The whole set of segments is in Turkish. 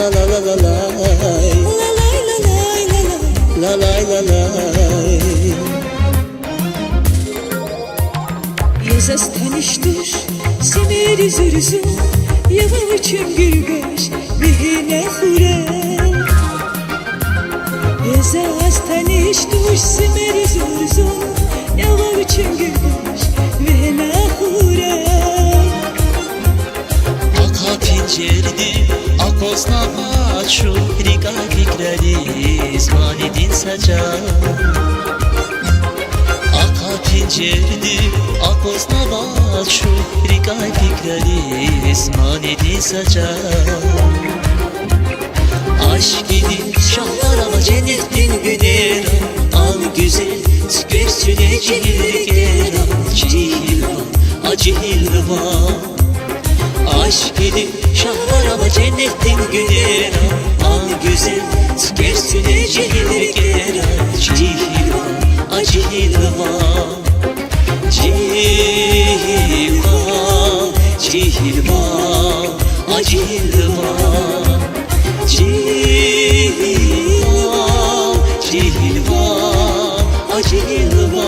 la la la la la la la la. Yazas tanıştır simeri zürzü Yavav çüngürbaş vehine huram Yazas tanıştır simeri zürzü Yavav çüngürbaş vehine huram Aka pencerdi akosna maçu Rika fikredi zmanidin saca Aka pencerdi akosna maçu Rika fikredi zmanidin saca Aşk idi şahlar ama cennetin günera Al güzel tükersüne cilgera Cihilva acihilva Aşk edip şahlar ama cennetin günera Al güzel tükersüne cehilgera Cihilva acihilva Cihilva cihilva acihilva Cihilva cihilva acihilva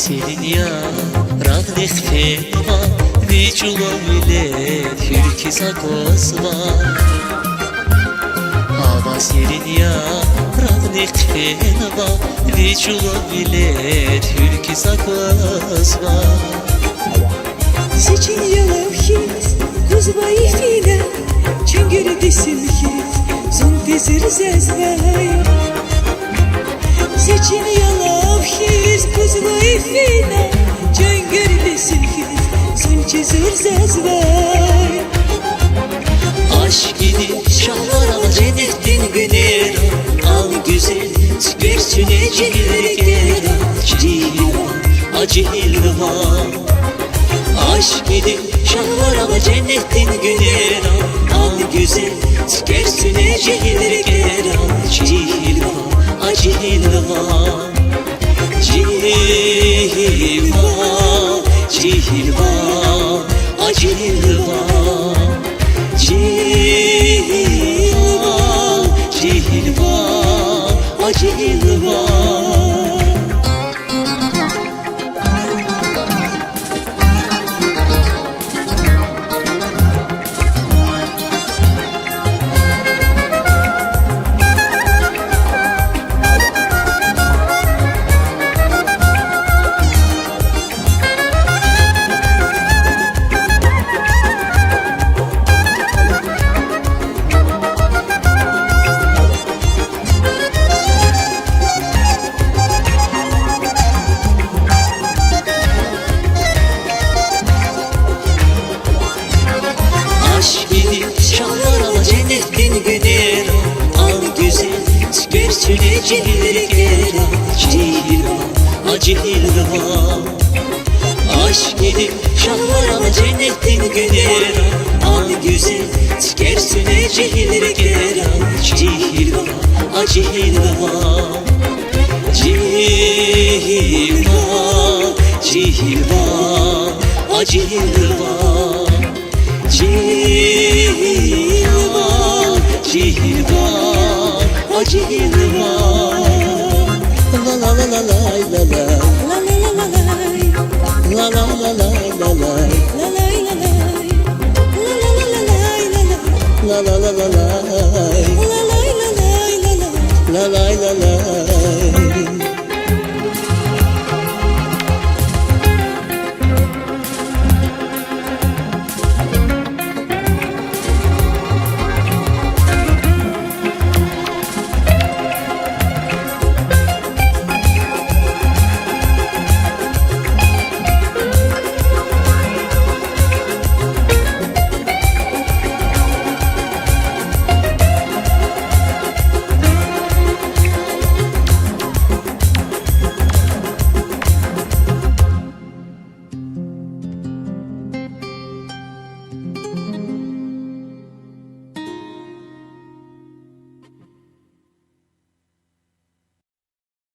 Senin ya radnek fenva Vicula millet hürki sakosva Hava senin ya radnek fenva Vicula millet hürki sakosva Seçin yalav hit kuzbayı fina Çüngür desim hit zun tezir zezvay Seçin yalav hit kuzbayı fina Çüngür desim hit zun tezir zezvay Aşk idi şahlar ama cennetin günera Al güzel tükersüne cilgera Cihilva acihilva Aşk idi şahlar ama cennetin günera Al güzel tükersüne cehilgera Cihilva acihilva Cihilva cihilva acihilva Cihilva cihilva acihilva Tükersüne cilgera Cihilva acihilva Aşk edip şahlar ama cennetin günera Al güzel tükersüne cilgera Cihilva acihilva Cihilva cihilva acihilva Cihilva cihilva acihilva